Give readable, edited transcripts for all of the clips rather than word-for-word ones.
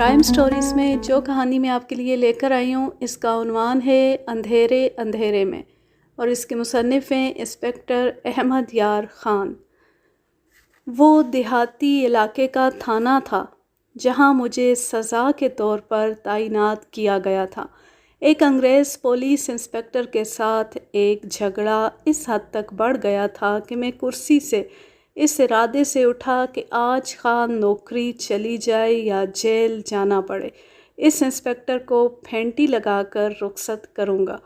Crime stories میں جو کہانی میں آپ کے لیے لے کر آئی ہوں اس کا عنوان ہے اندھیرے اندھیرے میں، اور اس کے مصنف ہیں انسپکٹر احمد یار خان۔ وہ دیہاتی علاقے کا تھانہ تھا جہاں مجھے سزا کے طور پر تعینات کیا گیا تھا۔ ایک انگریز پولیس انسپکٹر کے ساتھ ایک جھگڑا اس حد تک بڑھ گیا تھا کہ میں کرسی سے اس ارادے سے اٹھا کہ آج خواہ نوکری چلی جائے یا جیل جانا پڑے، اس انسپکٹر کو پھینٹی لگا کر رخصت کروں گا۔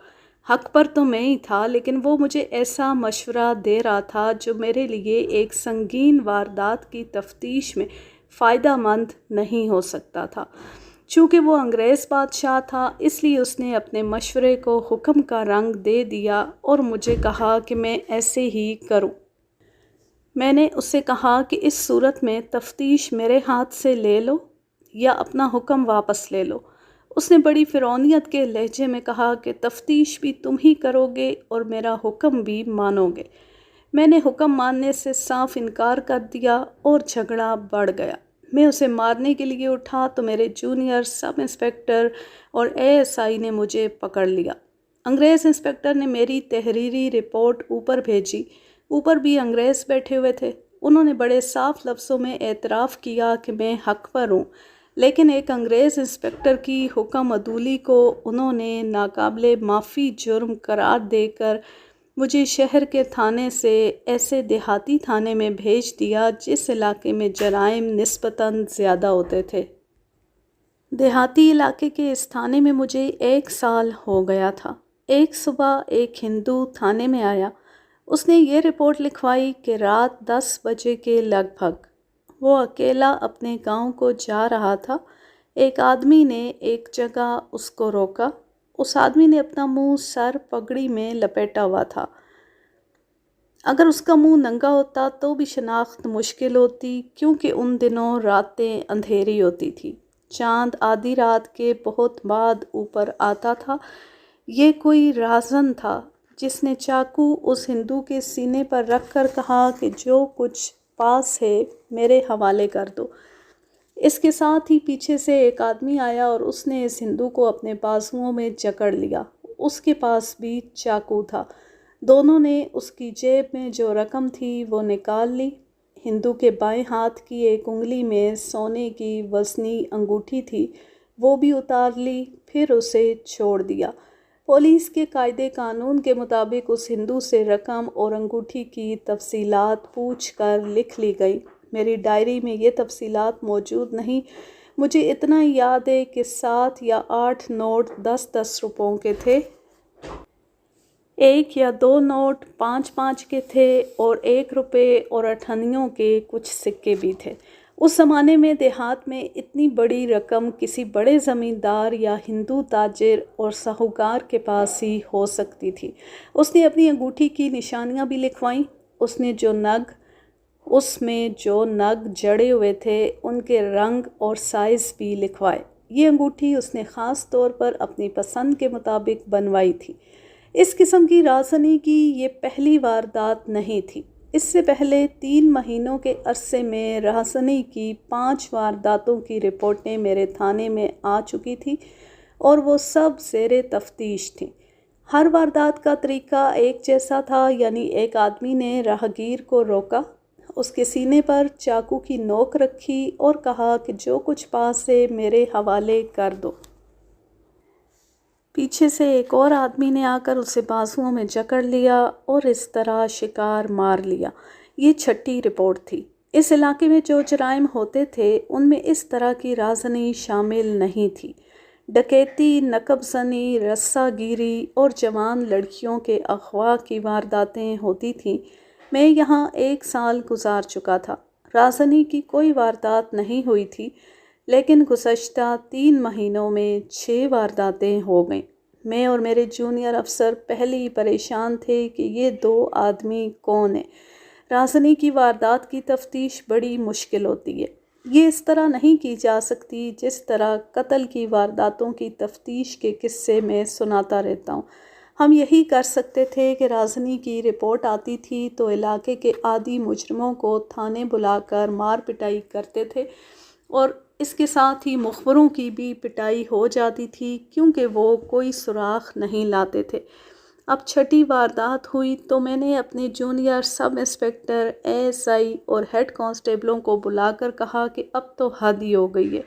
حق پر تو میں ہی تھا، لیکن وہ مجھے ایسا مشورہ دے رہا تھا جو میرے لیے ایک سنگین واردات کی تفتیش میں فائدہ مند نہیں ہو سکتا تھا۔ چونکہ وہ انگریز بادشاہ تھا، اس لیے اس نے اپنے مشورے کو حکم کا رنگ دے دیا اور مجھے کہا کہ میں ایسے ہی کروں۔ میں نے اسے کہا کہ اس صورت میں تفتیش میرے ہاتھ سے لے لو یا اپنا حکم واپس لے لو۔ اس نے بڑی فرعونیت کے لہجے میں کہا کہ تفتیش بھی تم ہی کرو گے اور میرا حکم بھی مانو گے۔ میں نے حکم ماننے سے صاف انکار کر دیا اور جھگڑا بڑھ گیا۔ میں اسے مارنے کے لیے اٹھا تو میرے جونیئر سب انسپکٹر اور ASI نے مجھے پکڑ لیا۔ انگریز انسپکٹر نے میری تحریری رپورٹ اوپر بھیجی۔ اوپر بھی انگریز بیٹھے ہوئے تھے۔ انہوں نے بڑے صاف لفظوں میں اعتراف کیا کہ میں حق پر ہوں، لیکن ایک انگریز انسپکٹر کی حکم عدولی کو انہوں نے ناقابل معافی جرم قرار دے کر مجھے شہر کے تھانے سے ایسے دیہاتی تھانے میں بھیج دیا جس علاقے میں جرائم نسبتاً زیادہ ہوتے تھے۔ دیہاتی علاقے کے اس تھانے میں مجھے 1 سال ہو گیا تھا۔ ایک صبح ایک ہندو تھانے میں آیا۔ اس نے یہ رپورٹ لکھوائی کہ رات 10 بجے کے لگ بھگ وہ اکیلا اپنے گاؤں کو جا رہا تھا۔ ایک آدمی نے ایک جگہ اس کو روکا۔ اس آدمی نے اپنا منہ سر پگڑی میں لپیٹا ہوا تھا۔ اگر اس کا منہ ننگا ہوتا تو بھی شناخت مشکل ہوتی، کیونکہ ان دنوں راتیں اندھیری ہوتی تھی۔ چاند آدھی رات کے بہت بعد اوپر آتا تھا۔ یہ کوئی راہزن تھا جس نے چاقو اس ہندو کے سینے پر رکھ کر کہا کہ جو کچھ پاس ہے میرے حوالے کر دو۔ اس کے ساتھ ہی پیچھے سے ایک آدمی آیا اور اس نے اس ہندو کو اپنے بازوؤں میں جکڑ لیا۔ اس کے پاس بھی چاقو تھا۔ دونوں نے اس کی جیب میں جو رقم تھی وہ نکال لی۔ ہندو کے بائیں ہاتھ کی ایک انگلی میں سونے کی وزنی انگوٹھی تھی، وہ بھی اتار لی، پھر اسے چھوڑ دیا۔ پولیس کے قاعدے قانون کے مطابق اس ہندو سے رقم اور انگوٹھی کی تفصیلات پوچھ کر لکھ لی گئی۔ میری ڈائری میں یہ تفصیلات موجود نہیں۔ مجھے اتنا ہی یاد ہے کہ 7 یا 8 نوٹ 10-10 روپوں کے تھے۔ 1 یا 2 نوٹ 5-5 کے تھے اور 1 روپے اور 8 انیوں کے کچھ سکے بھی تھے۔ اس زمانے میں دیہات میں اتنی بڑی رقم کسی بڑے زمیندار یا ہندو تاجر اور ساہوکار کے پاس ہی ہو سکتی تھی۔ اس نے اپنی انگوٹھی کی نشانیاں بھی لکھوائیں۔ اس میں جو نگ جڑے ہوئے تھے ان کے رنگ اور سائز بھی لکھوائے۔ یہ انگوٹھی اس نے خاص طور پر اپنی پسند کے مطابق بنوائی تھی۔ اس قسم کی رازنی کی یہ پہلی واردات نہیں تھی۔ اس سے پہلے 3 مہینوں کے عرصے میں رازنی کی 5 وارداتوں کی رپورٹیں میرے تھانے میں آ چکی تھیں اور وہ سب زیر تفتیش تھیں۔ ہر واردات کا طریقہ ایک جیسا تھا، یعنی ایک آدمی نے راہگیر کو روکا، اس کے سینے پر چاقو کی نوک رکھی اور کہا کہ جو کچھ پاس ہے میرے حوالے کر دو۔ پیچھے سے ایک اور آدمی نے آ کر اسے بازوؤں میں جکڑ لیا اور اس طرح شکار مار لیا۔ یہ 6ٹھی رپورٹ تھی۔ اس علاقے میں جو جرائم ہوتے تھے ان میں اس طرح کی رازنی شامل نہیں تھی۔ ڈکیتی، نقب زنی، رسہ گیری اور جوان لڑکیوں کے اغوا کی وارداتیں ہوتی تھیں۔ میں یہاں 1 سال گزار چکا تھا۔ رازنی کی کوئی واردات نہیں ہوئی تھی، لیکن گزشتہ 3 مہینوں میں 6 وارداتیں ہو گئیں۔ میں اور میرے جونیئر افسر پہلے ہی پریشان تھے کہ یہ 2 آدمی کون ہیں۔ رازنی کی واردات کی تفتیش بڑی مشکل ہوتی ہے۔ یہ اس طرح نہیں کی جا سکتی جس طرح قتل کی وارداتوں کی تفتیش کے قصے میں سناتا رہتا ہوں۔ ہم یہی کر سکتے تھے کہ رازنی کی رپورٹ آتی تھی تو علاقے کے عادی مجرموں کو تھانے بلا کر مار پٹائی کرتے تھے اور اس کے ساتھ ہی مخبروں کی بھی پٹائی ہو جاتی تھی کیونکہ وہ کوئی سراغ نہیں لاتے تھے۔ اب چھٹی واردات ہوئی تو میں نے اپنے جونیئر سب انسپکٹر، ASI اور ہیڈ کانسٹیبلوں کو بلا کر کہا کہ اب تو حد ہی ہو گئی ہے،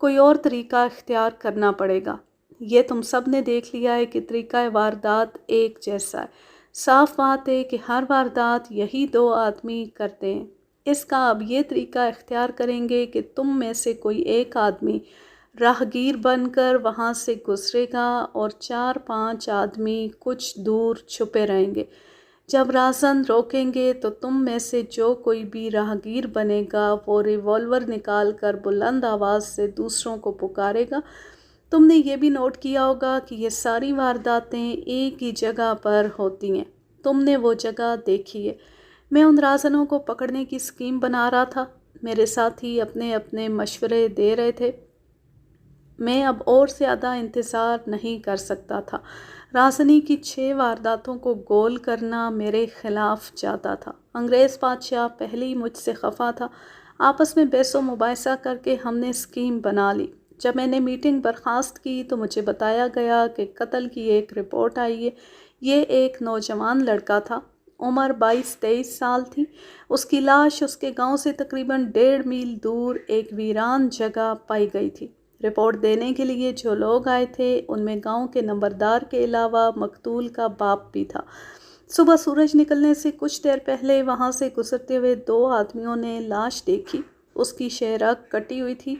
کوئی اور طریقہ اختیار کرنا پڑے گا۔ یہ تم سب نے دیکھ لیا ہے کہ طریقہ واردات ایک جیسا ہے، صاف بات ہے کہ ہر واردات یہی 2 آدمی کرتے ہیں۔ اس کا اب یہ طریقہ اختیار کریں گے کہ تم میں سے کوئی ایک آدمی راہگیر بن کر وہاں سے گزرے گا اور 4-5 آدمی کچھ دور چھپے رہیں گے۔ جب راہزن روکیں گے تو تم میں سے جو کوئی بھی راہگیر بنے گا وہ ریوالور نکال کر بلند آواز سے دوسروں کو پکارے گا۔ تم نے یہ بھی نوٹ کیا ہوگا کہ یہ ساری وارداتیں ایک ہی جگہ پر ہوتی ہیں۔ تم نے وہ جگہ دیکھی ہے۔ میں ان راہزنوں کو پکڑنے کی اسکیم بنا رہا تھا، میرے ساتھی اپنے اپنے مشورے دے رہے تھے۔ میں اب اور زیادہ انتظار نہیں کر سکتا تھا۔ راہزنی کی 6 وارداتوں کو گول کرنا میرے خلاف جاتا تھا۔ انگریز بادشاہ پہلے ہی مجھ سے خفا تھا۔ آپس میں بحث و مباحثہ کر کے ہم نے اسکیم بنا لی۔ جب میں نے میٹنگ برخاست کی تو مجھے بتایا گیا کہ قتل کی ایک رپورٹ آئی ہے۔ یہ ایک نوجوان لڑکا تھا، عمر 22-23 سال تھی۔ اس کی لاش اس کے گاؤں سے تقریباً 1.5 میل دور ایک ویران جگہ پائی گئی تھی۔ رپورٹ دینے کے لیے جو لوگ آئے تھے ان میں گاؤں کے نمبردار کے علاوہ مقتول کا باپ بھی تھا۔ صبح سورج نکلنے سے کچھ دیر پہلے وہاں سے گزرتے ہوئے 2 آدمیوں نے لاش دیکھی۔ اس کی شہرگ کٹی ہوئی تھی۔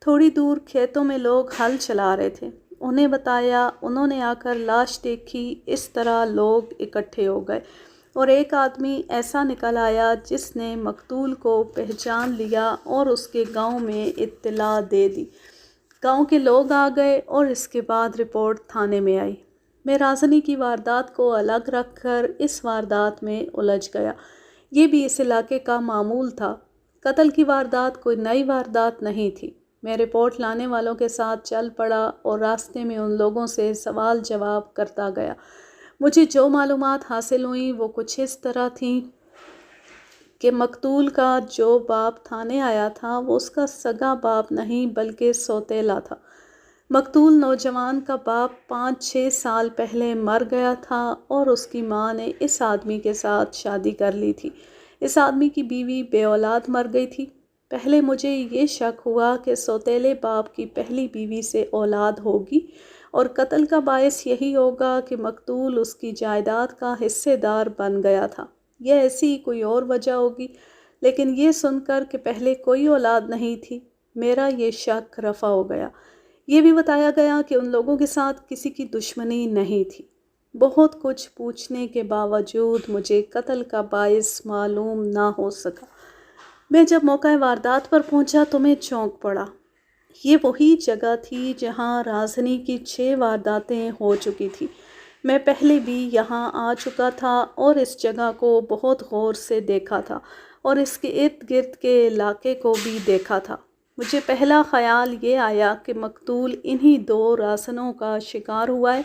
تھوڑی دور کھیتوں میں لوگ ہل چلا رہے تھے۔ انہیں بتایا، انہوں نے آ کر لاش دیکھی۔ اس طرح لوگ اکٹھے ہو گئے اور ایک آدمی ایسا نکل آیا جس نے مقتول کو پہچان لیا اور اس کے گاؤں میں اطلاع دے دی۔ گاؤں کے لوگ آ گئے اور اس کے بعد رپورٹ تھانے میں آئی۔ میں راہزنی کی واردات کو الگ رکھ کر اس واردات میں الجھ گیا۔ یہ بھی اس علاقے کا معمول تھا۔ قتل کی واردات کوئی نئی واردات نہیں تھی۔ میں رپورٹ لانے والوں کے ساتھ چل پڑا اور راستے میں ان لوگوں سے سوال جواب کرتا گیا۔ مجھے جو معلومات حاصل ہوئیں وہ کچھ اس طرح تھیں کہ مقتول کا جو باپ تھانے آیا تھا وہ اس کا سگا باپ نہیں بلکہ سوتیلا تھا۔ مقتول نوجوان کا باپ 5-6 سال پہلے مر گیا تھا اور اس کی ماں نے اس آدمی کے ساتھ شادی کر لی تھی۔ اس آدمی کی بیوی بے اولاد مر گئی تھی۔ پہلے مجھے یہ شک ہوا کہ سوتیلے باپ کی پہلی بیوی سے اولاد ہوگی اور قتل کا باعث یہی ہوگا کہ مقتول اس کی جائیداد کا حصے دار بن گیا تھا۔ یہ ایسی کوئی اور وجہ ہوگی، لیکن یہ سن کر کہ پہلے کوئی اولاد نہیں تھی، میرا یہ شک رفع ہو گیا۔ یہ بھی بتایا گیا کہ ان لوگوں کے ساتھ کسی کی دشمنی نہیں تھی۔ بہت کچھ پوچھنے کے باوجود مجھے قتل کا باعث معلوم نہ ہو سکا۔ میں جب موقع واردات پر پہنچا تو میں چونک پڑا۔ یہ وہی جگہ تھی جہاں راہزنی کی 6 وارداتیں ہو چکی تھیں۔ میں پہلے بھی یہاں آ چکا تھا اور اس جگہ کو بہت غور سے دیکھا تھا اور اس کے ارد گرد کے علاقے کو بھی دیکھا تھا۔ مجھے پہلا خیال یہ آیا کہ مقتول انہی 2 راہزنوں کا شکار ہوا ہے۔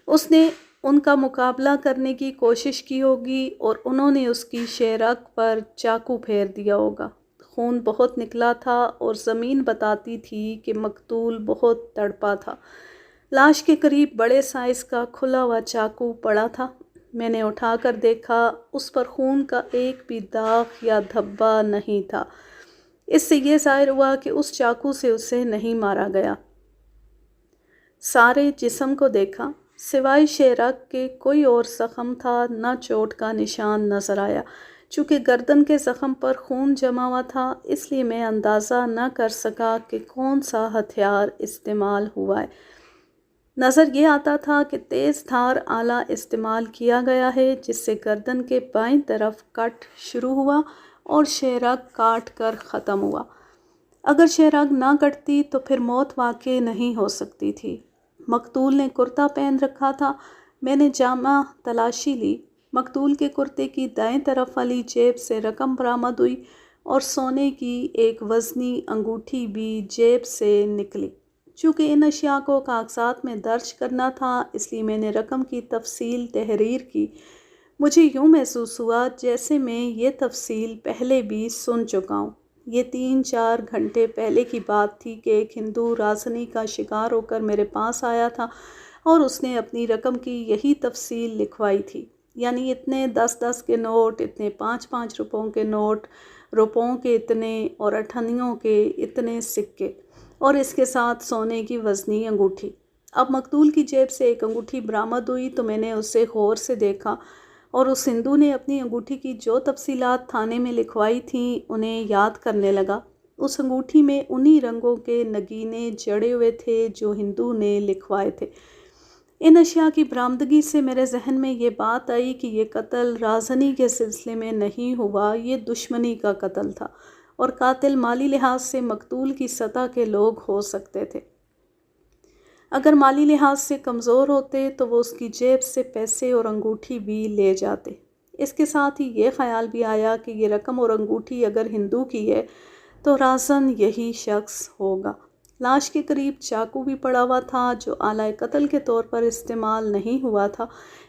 اس نے ان کا مقابلہ کرنے کی کوشش کی ہوگی اور انہوں نے اس کی شہرگ پر چاقو پھیر دیا ہوگا۔ خون بہت نکلا تھا اور زمین بتاتی تھی کہ مقتول بہت تڑپا تھا۔ لاش کے قریب بڑے سائز کا کھلا ہوا چاقو پڑا تھا۔ میں نے اٹھا کر دیکھا، اس پر خون کا ایک بھی داغ یا دھبا نہیں تھا۔ اس سے یہ ظاہر ہوا کہ اس چاقو سے اسے نہیں مارا گیا۔ سارے جسم کو دیکھا، سوائے شہرگ کے کوئی اور زخم تھا نہ چوٹ کا نشان نظر آیا۔ چونکہ گردن کے زخم پر خون جمع ہوا تھا اس لیے میں اندازہ نہ کر سکا کہ کون سا ہتھیار استعمال ہوا ہے۔ نظر یہ آتا تھا کہ تیز دھار آلہ استعمال کیا گیا ہے جس سے گردن کے بائیں طرف کٹ شروع ہوا اور شہرگ کاٹ کر ختم ہوا۔ اگر شہرگ نہ کٹتی تو پھر موت واقع نہیں ہو سکتی تھی۔ مقتول نے کرتا پہن رکھا تھا۔ میں نے جامہ تلاشی لی۔ مقتول کے کرتے کی دائیں طرف والی جیب سے رقم برآمد ہوئی اور سونے کی ایک وزنی انگوٹھی بھی جیب سے نکلی۔ چونکہ ان اشیاء کو کاغذات میں درج کرنا تھا اس لیے میں نے رقم کی تفصیل تحریر کی۔ مجھے یوں محسوس ہوا جیسے میں یہ تفصیل پہلے بھی سن چکا ہوں۔ یہ 3-4 گھنٹے پہلے کی بات تھی کہ ایک ہندو رازنی کا شکار ہو کر میرے پاس آیا تھا اور اس نے اپنی رقم کی یہی تفصیل لکھوائی تھی، یعنی اتنے 10-10 کے نوٹ، اتنے 5-5 روپوں کے نوٹ، روپوں کے اتنے اور اٹھنیوں کے اتنے سکے، اور اس کے ساتھ سونے کی وزنی انگوٹھی۔ اب مقتول کی جیب سے ایک انگوٹھی برآمد ہوئی تو میں نے اسے غور سے دیکھا، اور اس ہندو نے اپنی انگوٹھی کی جو تفصیلات تھانے میں لکھوائی تھیں انہیں یاد کرنے لگا۔ اس انگوٹھی میں انہی رنگوں کے نگینے جڑے ہوئے تھے جو ہندو نے لکھوائے تھے۔ ان اشیاء کی برآمدگی سے میرے ذہن میں یہ بات آئی کہ یہ قتل رازنی کے سلسلے میں نہیں ہوا، یہ دشمنی کا قتل تھا، اور قاتل مالی لحاظ سے مقتول کی سطح کے لوگ ہو سکتے تھے۔ اگر مالی لحاظ سے کمزور ہوتے تو وہ اس کی جیب سے پیسے اور انگوٹھی بھی لے جاتے۔ اس کے ساتھ ہی یہ خیال بھی آیا کہ یہ رقم اور انگوٹھی اگر ہندو کی ہے تو رازن یہی شخص ہوگا۔ لاش کے قریب چاقو بھی پڑا ہوا تھا جو آلۂ قتل کے طور پر استعمال نہیں ہوا تھا۔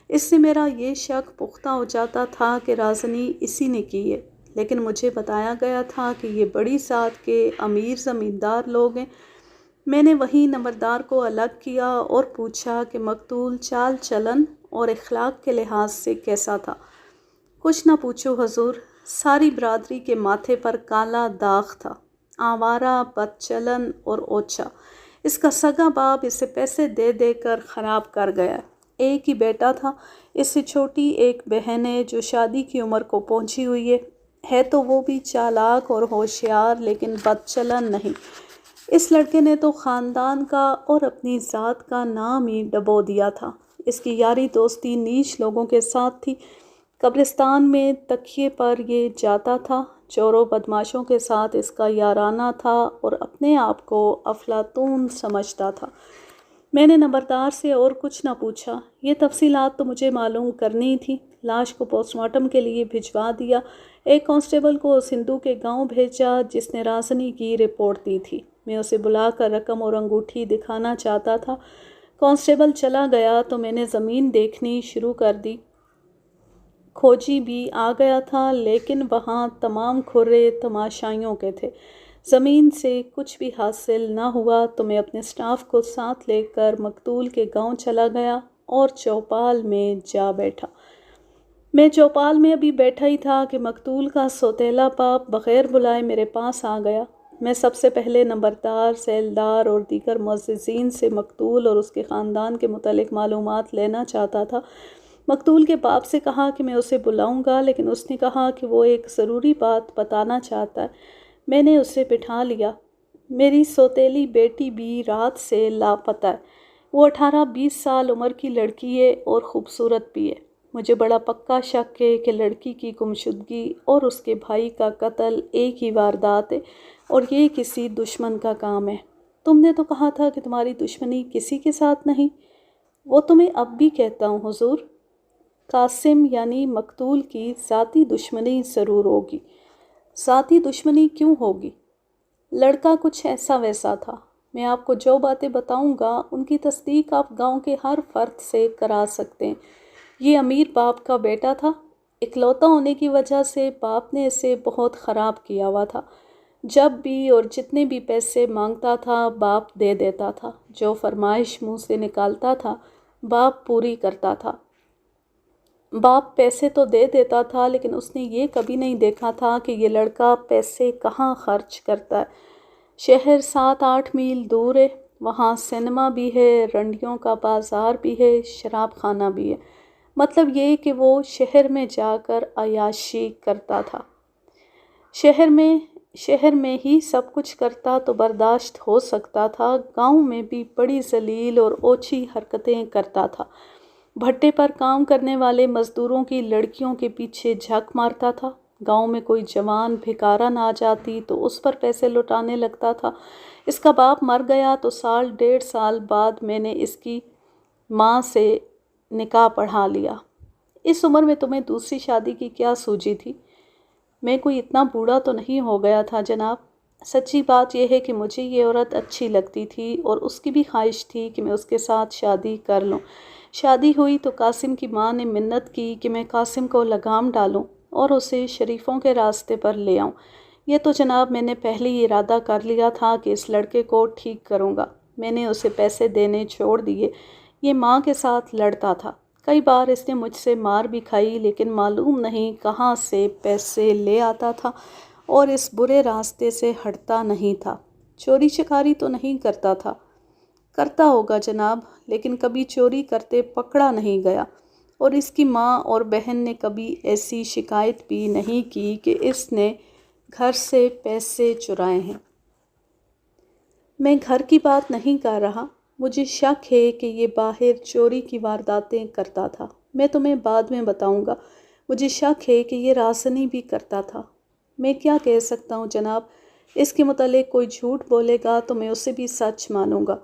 اس سے میرا یہ شک پختہ ہو جاتا تھا کہ رازنی اسی نے کی ہے، لیکن مجھے بتایا گیا تھا کہ یہ بڑی سعت کے امیر زمیندار لوگ ہیں۔ میں نے وہیں نمبردار کو الگ کیا اور پوچھا کہ مقتول چال چلن اور اخلاق کے لحاظ سے کیسا تھا۔ کچھ نہ پوچھو حضور، ساری برادری کے ماتھے پر کالا داغ تھا، آوارہ، بد چلن اور اوچھا۔ اس کا سگا باپ اسے پیسے دے دے کر خراب کر گیا۔ ایک ہی بیٹا تھا، اس سے چھوٹی ایک بہن ہے جو شادی کی عمر کو پہنچی ہوئی ہے تو وہ بھی چالاک اور ہوشیار لیکن بد چلن نہیں۔ اس لڑکے نے تو خاندان کا اور اپنی ذات کا نام ہی ڈبو دیا تھا۔ اس کی یاری دوستی نیچ لوگوں کے ساتھ تھی۔ قبرستان میں تکیے پر یہ جاتا تھا، چوروں بدماشوں کے ساتھ اس کا یارانہ تھا اور اپنے آپ کو افلاطون سمجھتا تھا۔ میں نے نمبردار سے اور کچھ نہ پوچھا، یہ تفصیلات تو مجھے معلوم کرنی تھی۔ لاش کو پوسٹ مارٹم کے لیے بھجوا دیا۔ ایک کانسٹیبل کو اس ہندو کے گاؤں بھیجا جس نے رازنی کی رپورٹ دی تھی۔ میں اسے بلا کر رقم اور انگوٹھی دکھانا چاہتا تھا۔ کانسٹیبل چلا گیا تو میں نے زمین دیکھنی شروع کر دی۔ کھوجی بھی آ گیا تھا لیکن وہاں تمام کھرے تماشائیوں کے تھے۔ زمین سے کچھ بھی حاصل نہ ہوا تو میں اپنے سٹاف کو ساتھ لے کر مقتول کے گاؤں چلا گیا اور چوپال میں جا بیٹھا۔ میں چوپال میں ابھی بیٹھا ہی تھا کہ مقتول کا سوتیلا باپ بغیر بلائے میرے پاس آ گیا۔ میں سب سے پہلے نمبردار، سیلدار اور دیگر معززین سے مقتول اور اس کے خاندان کے متعلق معلومات لینا چاہتا تھا۔ مقتول کے باپ سے کہا کہ میں اسے بلاؤں گا، لیکن اس نے کہا کہ وہ ایک ضروری بات بتانا چاہتا ہے۔ میں نے اسے بٹھا لیا۔ میری سوتیلی بیٹی بھی رات سے لاپتہ ہے۔ وہ 18-20 سال عمر کی لڑکی ہے اور خوبصورت بھی ہے۔ مجھے بڑا پکا شک ہے کہ لڑکی کی گمشدگی اور اس کے بھائی کا قتل ایک ہی واردات ہے اور یہ کسی دشمن کا کام ہے۔ تم نے تو کہا تھا کہ تمہاری دشمنی کسی کے ساتھ نہیں۔ وہ تو میں اب بھی کہتا ہوں حضور، قاسم یعنی مقتول کی ذاتی دشمنی ضرور ہوگی۔ ذاتی دشمنی کیوں ہوگی؟ لڑکا کچھ ایسا ویسا تھا۔ میں آپ کو جو باتیں بتاؤں گا ان کی تصدیق آپ گاؤں کے ہر فرد سے کرا سکتے ہیں۔ یہ امیر باپ کا بیٹا تھا۔ اکلوتا ہونے کی وجہ سے باپ نے اسے بہت خراب کیا ہوا تھا۔ جب بھی اور جتنے بھی پیسے مانگتا تھا باپ دے دیتا تھا، جو فرمائش منہ سے نکالتا تھا باپ پوری کرتا تھا۔ باپ پیسے تو دے دیتا تھا لیکن اس نے یہ کبھی نہیں دیکھا تھا کہ یہ لڑکا پیسے کہاں خرچ کرتا ہے۔ شہر 7-8 میل دور ہے، وہاں سینما بھی ہے، رنڈیوں کا بازار بھی ہے، شراب خانہ بھی ہے۔ مطلب یہ کہ وہ شہر میں جا کر عیاشی کرتا تھا۔ شہر میں ہی سب کچھ کرتا تو برداشت ہو سکتا تھا، گاؤں میں بھی بڑی ذلیل اور اوچھی حرکتیں کرتا تھا۔ بھٹے پر کام کرنے والے مزدوروں کی لڑکیوں کے پیچھے جھک مارتا تھا۔ گاؤں میں کوئی جوان بھکارن آ جاتی تو اس پر پیسے لٹانے لگتا تھا۔ اس کا باپ مر گیا تو 1.5 سال بعد میں نے اس کی ماں سے نکاح پڑھا لیا۔ اس عمر میں تمہیں دوسری شادی کی کیا سوجی تھی؟ میں کوئی اتنا بوڑھا تو نہیں ہو گیا تھا جناب۔ سچی بات یہ ہے کہ مجھے یہ عورت اچھی لگتی تھی اور اس کی بھی خواہش تھی کہ میں اس کے ساتھ شادی کر لوں۔ شادی ہوئی تو قاسم کی ماں نے منت کی کہ میں قاسم کو لگام ڈالوں اور اسے شریفوں کے راستے پر لے آؤں۔ یہ تو جناب میں نے پہلے ہی ارادہ کر لیا تھا کہ اس لڑکے کو ٹھیک کروں گا۔ میں نے اسے پیسے دینے چھوڑ دیے۔ یہ ماں کے ساتھ لڑتا تھا۔ کئی بار اس نے مجھ سے مار بھی کھائی، لیکن معلوم نہیں کہاں سے پیسے لے آتا تھا اور اس برے راستے سے ہٹتا نہیں تھا۔ چوری چکاری تو نہیں کرتا تھا۔ کرتا ہوگا جناب، لیکن کبھی چوری کرتے پکڑا نہیں گیا، اور اس کی ماں اور بہن نے کبھی ایسی شکایت بھی نہیں کی کہ اس نے گھر سے پیسے چرائے ہیں۔ میں گھر کی بات نہیں کر رہا، مجھے شک ہے کہ یہ باہر چوری کی وارداتیں کرتا تھا۔ میں تمہیں بعد میں بتاؤں گا۔ مجھے شک ہے کہ یہ رازنی بھی کرتا تھا۔ میں کیا کہہ سکتا ہوں جناب؟ اس کے متعلق کوئی جھوٹ بولے گا تو میں اسے بھی سچ مانوں گا۔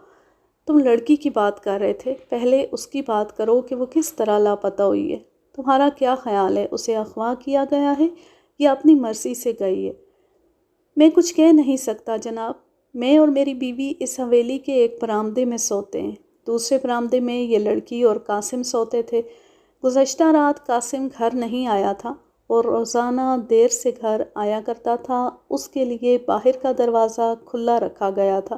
تم لڑکی کی بات کر رہے تھے، پہلے اس کی بات کرو کہ وہ کس طرح لاپتہ ہوئی ہے۔ تمہارا کیا خیال ہے، اسے اغوا کیا گیا ہے یا اپنی مرضی سے گئی ہے؟ میں کچھ کہہ نہیں سکتا جناب۔ میں اور میری بیوی اس حویلی کے ایک برآمدے میں سوتے ہیں۔ دوسرے برآمدے میں یہ لڑکی اور قاسم سوتے تھے۔ گزشتہ رات قاسم گھر نہیں آیا تھا اور روزانہ دیر سے گھر آیا کرتا تھا۔ اس کے لیے باہر کا دروازہ کھلا رکھا گیا تھا۔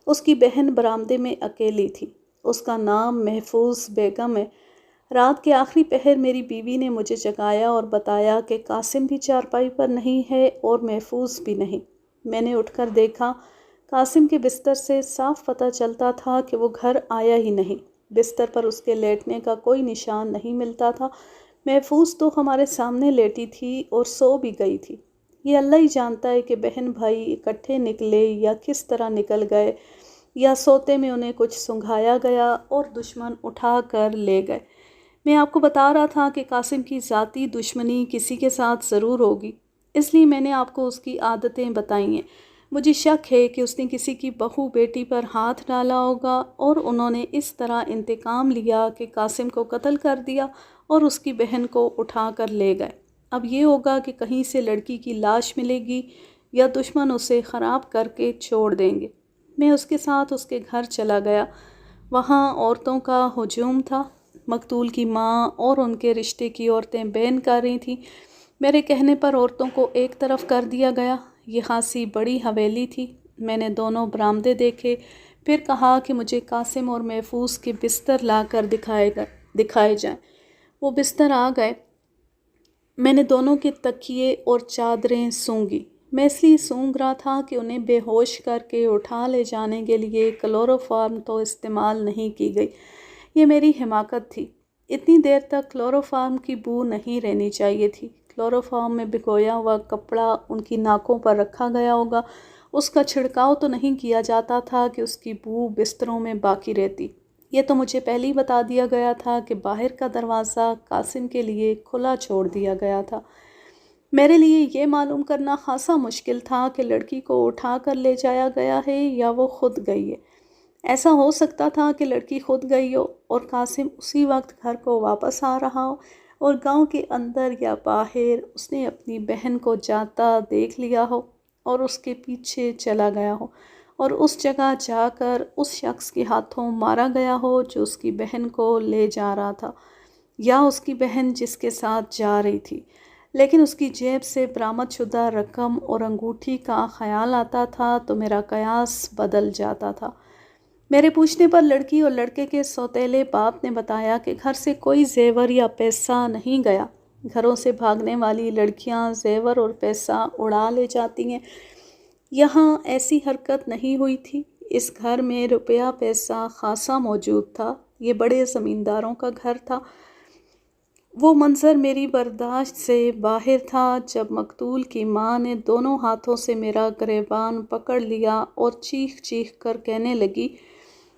اس کی بہن برآمدے میں اکیلی تھی۔ اس کا نام محفوظ بیگم ہے۔ رات کے آخری پہر میری بیوی نے مجھے جگایا اور بتایا کہ قاسم بھی چارپائی پر نہیں ہے اور محفوظ بھی نہیں۔ میں نے اٹھ کر دیکھا۔ قاسم کے بستر سے صاف پتہ چلتا تھا کہ وہ گھر آیا ہی نہیں۔ بستر پر اس کے لیٹنے کا کوئی نشان نہیں ملتا تھا۔ محفوظ تو ہمارے سامنے لیٹی تھی اور سو بھی گئی تھی۔ یہ اللہ ہی جانتا ہے کہ بہن بھائی اکٹھے نکلے یا کس طرح نکل گئے، یا سوتے میں انہیں کچھ سنگھایا گیا اور دشمن اٹھا کر لے گئے۔ میں آپ کو بتا رہا تھا کہ قاسم کی ذاتی دشمنی کسی کے ساتھ ضرور ہوگی، اس لیے میں نے آپ کو اس کی عادتیں بتائی ہیں۔ مجھے شک ہے کہ اس نے کسی کی بہو بیٹی پر ہاتھ ڈالا ہوگا اور انہوں نے اس طرح انتقام لیا کہ قاسم کو قتل کر دیا اور اس کی بہن کو اٹھا کر لے گئے۔ اب یہ ہوگا کہ کہیں سے لڑکی کی لاش ملے گی یا دشمن اسے خراب کر کے چھوڑ دیں گے۔ میں اس کے ساتھ اس کے گھر چلا گیا۔ وہاں عورتوں کا ہجوم تھا۔ مقتول کی ماں اور ان کے رشتے کی عورتیں بین کر رہی تھیں۔ میرے کہنے پر عورتوں کو ایک طرف کر دیا گیا۔ یہ خاصی بڑی حویلی تھی۔ میں نے دونوں برآمدے دیکھے، پھر کہا کہ مجھے قاسم اور محفوظ کے بستر لا کر دکھائے جائیں۔ وہ بستر آ گئے۔ میں نے دونوں کے تکیے اور چادریں سونگی۔ میں اس لیے سونگ رہا تھا کہ انہیں بے ہوش کر کے اٹھا لے جانے کے لیے کلوروفارم تو استعمال نہیں کی گئی۔ یہ میری حماقت تھی۔ اتنی دیر تک کلوروفارم کی بو نہیں رہنی چاہیے تھی۔ کلوروفارم میں بھگویا ہوا کپڑا ان کی ناکوں پر رکھا گیا ہوگا۔ اس کا چھڑکاؤ تو نہیں کیا جاتا تھا کہ اس کی بو بستروں میں باقی رہتی۔ یہ تو مجھے پہلے ہی بتا دیا گیا تھا کہ باہر کا دروازہ قاسم کے لیے کھلا چھوڑ دیا گیا تھا۔ میرے لیے یہ معلوم کرنا خاصا مشکل تھا کہ لڑکی کو اٹھا کر لے جایا گیا ہے یا وہ خود گئی ہے۔ ایسا ہو سکتا تھا کہ لڑکی خود گئی ہو اور قاسم اسی وقت گھر کو واپس آ رہا ہو، اور گاؤں کے اندر یا باہر اس نے اپنی بہن کو جاتا دیکھ لیا ہو اور اس کے پیچھے چلا گیا ہو، اور اس جگہ جا کر اس شخص کے ہاتھوں مارا گیا ہو جو اس کی بہن کو لے جا رہا تھا، یا اس کی بہن جس کے ساتھ جا رہی تھی۔ لیکن اس کی جیب سے برآمد شدہ رقم اور انگوٹھی کا خیال آتا تھا تو میرا قیاس بدل جاتا تھا۔ میرے پوچھنے پر لڑکی اور لڑکے کے سوتیلے باپ نے بتایا کہ گھر سے کوئی زیور یا پیسہ نہیں گیا۔ گھروں سے بھاگنے والی لڑکیاں زیور اور پیسہ اڑا لے جاتی ہیں۔ یہاں ایسی حرکت نہیں ہوئی تھی۔ اس گھر میں روپیہ پیسہ خاصا موجود تھا۔ یہ بڑے زمینداروں کا گھر تھا۔ وہ منظر میری برداشت سے باہر تھا جب مقتول کی ماں نے دونوں ہاتھوں سے میرا گریبان پکڑ لیا اور چیخ چیخ کر کہنے لگی،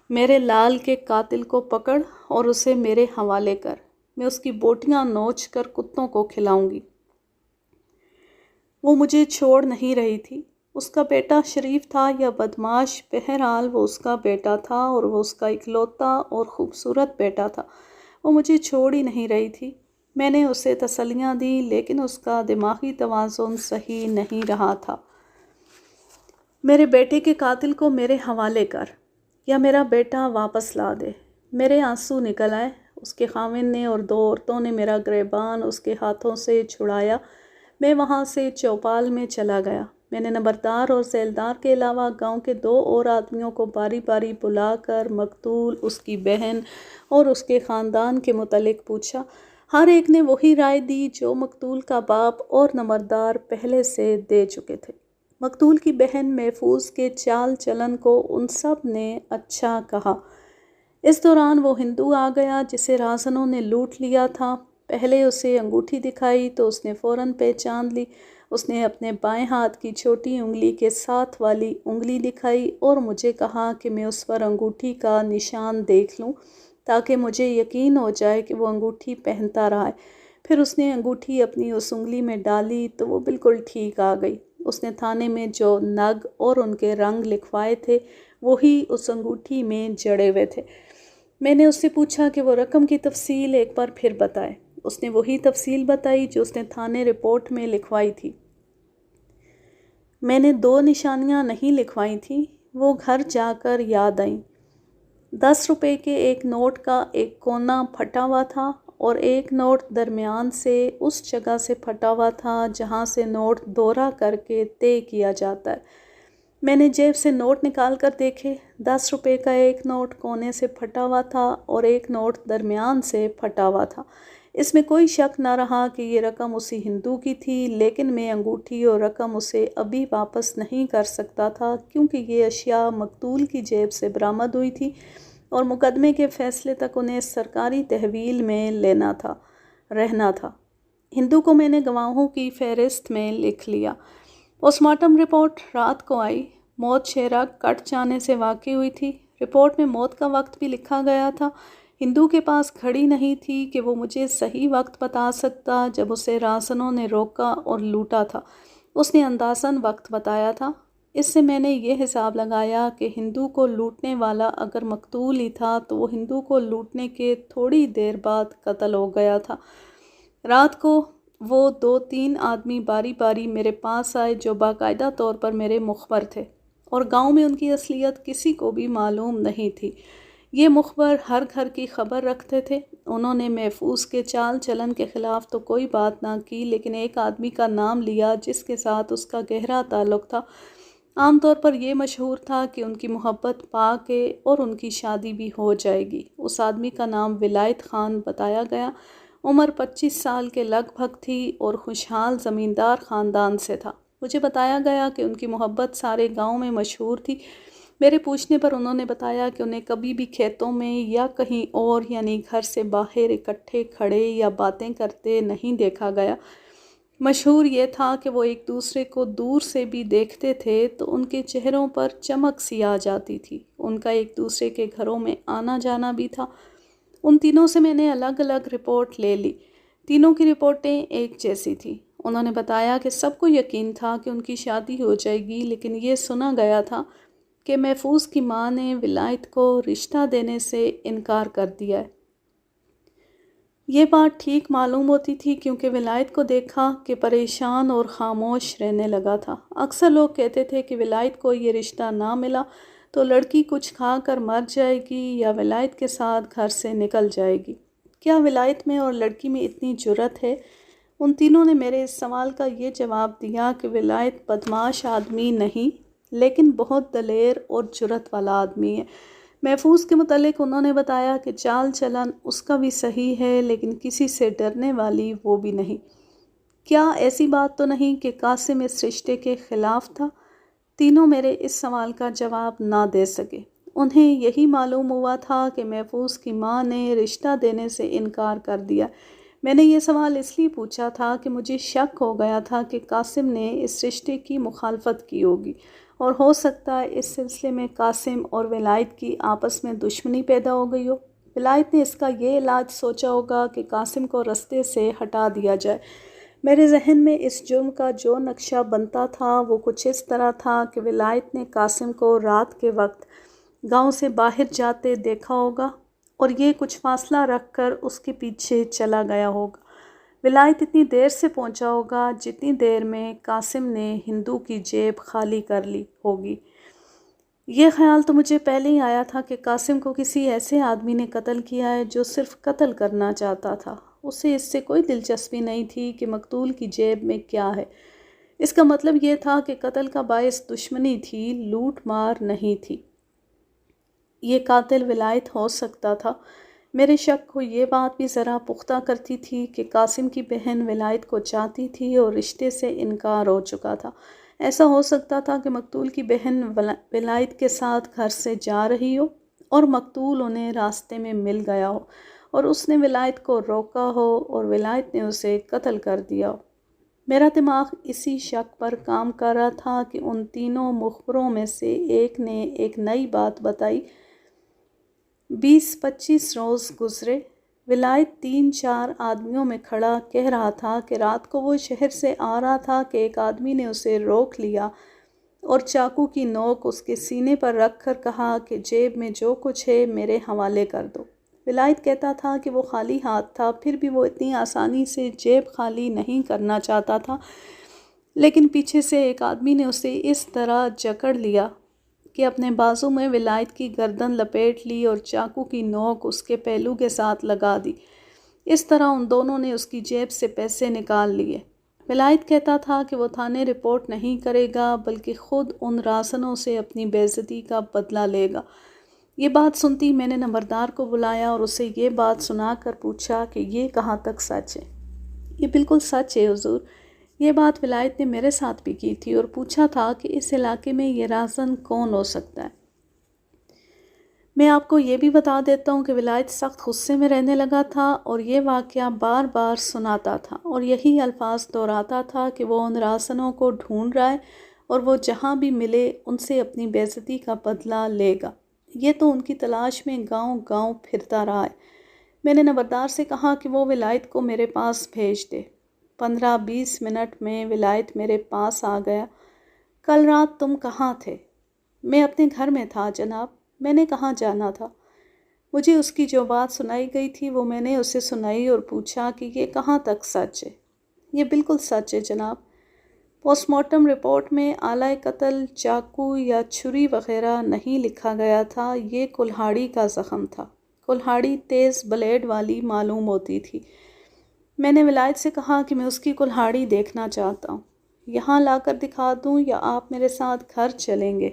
میرے لال کے قاتل کو پکڑ اور اسے میرے حوالے کر۔ میں اس کی بوٹیاں نوچ کر کتوں کو کھلاؤں گی۔ وہ مجھے چھوڑ نہیں رہی تھی۔ اس کا بیٹا شریف تھا یا بدماش، بہرحال وہ اس کا بیٹا تھا اور وہ اس کا اکلوتا اور خوبصورت بیٹا تھا۔ وہ مجھے چھوڑ ہی نہیں رہی تھی۔ میں نے اسے تسلیاں دیں لیکن اس کا دماغی توازن صحیح نہیں رہا تھا۔ میرے بیٹے کے قاتل کو میرے حوالے کر یا میرا بیٹا واپس لا دے۔ میرے آنسو نکل آئے۔ اس کے خاوند نے اور دو عورتوں نے میرا گریبان اس کے ہاتھوں سے چھڑایا۔ میں وہاں سے چوپال میں چلا گیا۔ میں نے نمبردار اور ذیلدار کے علاوہ گاؤں کے 2 اور آدمیوں کو باری باری بلا کر مقتول، اس کی بہن اور اس کے خاندان کے متعلق پوچھا۔ ہر ایک نے وہی رائے دی جو مقتول کا باپ اور نمبردار پہلے سے دے چکے تھے۔ مقتول کی بہن محفوظ کے چال چلن کو ان سب نے اچھا کہا۔ اس دوران وہ ہندو آ گیا جسے راہزنوں نے لوٹ لیا تھا۔ پہلے اسے انگوٹھی دکھائی تو اس نے فوراً پہچان لی۔ اس نے اپنے بائیں ہاتھ کی چھوٹی انگلی کے ساتھ والی انگلی دکھائی اور مجھے کہا کہ میں اس پر انگوٹھی کا نشان دیکھ لوں تاکہ مجھے یقین ہو جائے کہ وہ انگوٹھی پہنتا رہا ہے۔ پھر اس نے انگوٹھی اپنی اس انگلی میں ڈالی تو وہ بالکل ٹھیک آ گئی۔ اس نے تھانے میں جو نگ اور ان کے رنگ لکھوائے تھے وہی اس انگوٹھی میں جڑے ہوئے تھے۔ میں نے اس سے پوچھا کہ وہ رقم کی تفصیل ایک بار پھر بتائے۔ اس نے وہی تفصیل بتائی جو اس نے تھانے رپورٹ میں لکھوائی تھی۔ میں نے 2 نشانیاں نہیں لکھوائی تھیں، وہ گھر جا کر یاد آئیں۔ 10 روپے کے ایک نوٹ کا ایک کونا پھٹا ہوا تھا اور ایک نوٹ درمیان سے اس جگہ سے پھٹا ہوا تھا جہاں سے نوٹ دورہ کر کے طے کیا جاتا ہے۔ میں نے جیب سے نوٹ نکال کر دیکھے۔ 10 روپے کا ایک نوٹ کونے سے پھٹا ہوا تھا اور ایک نوٹ درمیان سے پھٹا ہوا تھا۔ اس میں کوئی شک نہ رہا کہ یہ رقم اسی ہندو کی تھی، لیکن میں انگوٹھی اور رقم اسے ابھی واپس نہیں کر سکتا تھا کیونکہ یہ اشیاء مقتول کی جیب سے برآمد ہوئی تھی اور مقدمے کے فیصلے تک انہیں سرکاری تحویل میں رہنا تھا۔ ہندو کو میں نے گواہوں کی فہرست میں لکھ لیا۔ پوسٹ مارٹم رپورٹ رات کو آئی۔ موت چہرہ کٹ جانے سے واقع ہوئی تھی۔ رپورٹ میں موت کا وقت بھی لکھا گیا تھا۔ ہندو کے پاس گھڑی نہیں تھی کہ وہ مجھے صحیح وقت بتا سکتا جب اسے راہزنوں نے روکا اور لوٹا تھا۔ اس نے اندازاً وقت بتایا تھا۔ اس سے میں نے یہ حساب لگایا کہ ہندو کو لوٹنے والا اگر مقتول ہی تھا تو وہ ہندو کو لوٹنے کے تھوڑی دیر بعد قتل ہو گیا تھا۔ رات کو وہ 2-3 آدمی باری باری میرے پاس آئے جو باقاعدہ طور پر میرے مخبر تھے اور گاؤں میں ان کی اصلیت کسی کو بھی معلوم نہیں تھی۔ یہ مخبر ہر گھر کی خبر رکھتے تھے۔ انہوں نے محفوظ کے چال چلن کے خلاف تو کوئی بات نہ کی، لیکن ایک آدمی کا نام لیا جس کے ساتھ اس کا گہرا تعلق تھا۔ عام طور پر یہ مشہور تھا کہ ان کی محبت پاک ہے اور ان کی شادی بھی ہو جائے گی۔ اس آدمی کا نام ولایت خان بتایا گیا۔ عمر 25 سال کے لگ بھگ تھی اور خوشحال زمیندار خاندان سے تھا۔ مجھے بتایا گیا کہ ان کی محبت سارے گاؤں میں مشہور تھی۔ میرے پوچھنے پر انہوں نے بتایا کہ انہیں کبھی بھی کھیتوں میں یا کہیں اور یعنی گھر سے باہر اکٹھے کھڑے یا باتیں کرتے نہیں دیکھا گیا۔ مشہور یہ تھا کہ وہ ایک دوسرے کو دور سے بھی دیکھتے تھے تو ان کے چہروں پر چمک سی آ جاتی تھی۔ ان کا ایک دوسرے کے گھروں میں آنا جانا بھی تھا۔ ان تینوں سے میں نے الگ الگ رپورٹ لے لی۔ تینوں کی رپورٹیں ایک جیسی تھیں۔ انہوں نے بتایا کہ سب کو یقین تھا کہ ان کی شادی ہو جائے گی، لیکن یہ سنا گیا تھا کہ محفوظ کی ماں نے ولایت کو رشتہ دینے سے انکار کر دیا ہے۔ یہ بات ٹھیک معلوم ہوتی تھی کیونکہ ولایت کو دیکھا کہ پریشان اور خاموش رہنے لگا تھا۔ اکثر لوگ کہتے تھے کہ ولایت کو یہ رشتہ نہ ملا تو لڑکی کچھ کھا کر مر جائے گی یا ولایت کے ساتھ گھر سے نکل جائے گی۔ کیا ولایت میں اور لڑکی میں اتنی جرأت ہے؟ ان تینوں نے میرے اس سوال کا یہ جواب دیا کہ ولایت بدمعاش آدمی نہیں، لیکن بہت دلیر اور جرأت والا آدمی ہے۔ محفوظ کے متعلق انہوں نے بتایا کہ چال چلن اس کا بھی صحیح ہے، لیکن کسی سے ڈرنے والی وہ بھی نہیں۔ کیا ایسی بات تو نہیں کہ قاسم اس رشتے کے خلاف تھا؟ تینوں میرے اس سوال کا جواب نہ دے سکے۔ انہیں یہی معلوم ہوا تھا کہ محفوظ کی ماں نے رشتہ دینے سے انکار کر دیا۔ میں نے یہ سوال اس لیے پوچھا تھا کہ مجھے شک ہو گیا تھا کہ قاسم نے اس رشتے کی مخالفت کی ہوگی اور ہو سکتا ہے اس سلسلے میں قاسم اور ولایت کی آپس میں دشمنی پیدا ہو گئی ہو۔ ولایت نے اس کا یہ علاج سوچا ہوگا کہ قاسم کو رستے سے ہٹا دیا جائے۔ میرے ذہن میں اس جرم کا جو نقشہ بنتا تھا وہ کچھ اس طرح تھا کہ ولایت نے قاسم کو رات کے وقت گاؤں سے باہر جاتے دیکھا ہوگا اور یہ کچھ فاصلہ رکھ کر اس کے پیچھے چلا گیا ہوگا۔ ولایت اتنی دیر سے پہنچا ہوگا جتنی دیر میں قاسم نے ہندو کی جیب خالی کر لی ہوگی۔ یہ خیال تو مجھے پہلے ہی آیا تھا کہ قاسم کو کسی ایسے آدمی نے قتل کیا ہے جو صرف قتل کرنا چاہتا تھا۔ اسے اس سے کوئی دلچسپی نہیں تھی کہ مقتول کی جیب میں کیا ہے۔ اس کا مطلب یہ تھا کہ قتل کا باعث دشمنی تھی، لوٹ مار نہیں تھی۔ یہ قاتل ولایت ہو سکتا تھا۔ میرے شک کو یہ بات بھی ذرا پختہ کرتی تھی کہ قاسم کی بہن ولایت کو چاہتی تھی اور رشتے سے انکار ہو چکا تھا۔ ایسا ہو سکتا تھا کہ مقتول کی بہن ولایت کے ساتھ گھر سے جا رہی ہو اور مقتول انہیں راستے میں مل گیا ہو اور اس نے ولایت کو روکا ہو اور ولایت نے اسے قتل کر دیا ہو۔ میرا دماغ اسی شک پر کام کر رہا تھا کہ ان تینوں مخبروں میں سے ایک نے ایک نئی بات بتائی۔ 20-25 روز گزرے۔ ولایت 3-4 آدمیوں میں کھڑا کہہ رہا تھا کہ رات کو وہ شہر سے آ رہا تھا کہ ایک آدمی نے اسے روک لیا اور چاقو کی نوک اس کے سینے پر رکھ کر کہا کہ جیب میں جو کچھ ہے میرے حوالے کر دو۔ ولایت کہتا تھا کہ وہ خالی ہاتھ تھا، پھر بھی وہ اتنی آسانی سے جیب خالی نہیں کرنا چاہتا تھا، لیکن پیچھے سے ایک آدمی نے اسے اس طرح جکڑ لیا کہ اپنے بازو میں ولایت کی گردن لپیٹ لی اور چاقو کی نوک اس کے پہلو کے ساتھ لگا دی۔ اس طرح ان دونوں نے اس کی جیب سے پیسے نکال لیے۔ ولایت کہتا تھا کہ وہ تھانے رپورٹ نہیں کرے گا بلکہ خود ان راسنوں سے اپنی بے عزتی کا بدلہ لے گا۔ یہ بات سنتی میں نے نمبردار کو بلایا اور اسے یہ بات سنا کر پوچھا کہ یہ کہاں تک سچ ہے۔ یہ بالکل سچ ہے حضور۔ یہ بات ولایت نے میرے ساتھ بھی کی تھی اور پوچھا تھا کہ اس علاقے میں یہ رازن کون ہو سکتا ہے۔ میں آپ کو یہ بھی بتا دیتا ہوں کہ ولایت سخت غصے میں رہنے لگا تھا اور یہ واقعہ بار بار سناتا تھا اور یہی الفاظ دہراتا تھا کہ وہ ان راسنوں کو ڈھونڈ رہا ہے اور وہ جہاں بھی ملے ان سے اپنی بے عزتی کا بدلہ لے گا۔ یہ تو ان کی تلاش میں گاؤں گاؤں پھرتا رہا ہے۔ میں نے نمبردار سے کہا کہ وہ ولایت کو میرے پاس بھیج دے۔ 15-20 منٹ میں ولایت میرے پاس آ گیا۔ کل رات تم کہاں تھے؟ میں اپنے گھر میں تھا جناب۔ میں نے کہاں جانا تھا؟ مجھے اس کی جو بات سنائی گئی تھی وہ میں نے اسے سنائی اور پوچھا کہ یہ کہاں تک سچ ہے؟ یہ بالکل سچ ہے جناب۔ پوسٹ مارٹم رپورٹ میں آلہ قتل چاقو یا چھری وغیرہ نہیں لکھا گیا تھا، یہ کلہاڑی کا زخم تھا۔ کلہاڑی تیز بلیڈ والی معلوم ہوتی تھی۔ میں نے ولایت سے کہا کہ میں اس کی کلہاڑی دیکھنا چاہتا ہوں۔ یہاں لا کر دکھا دوں یا آپ میرے ساتھ گھر چلیں گے؟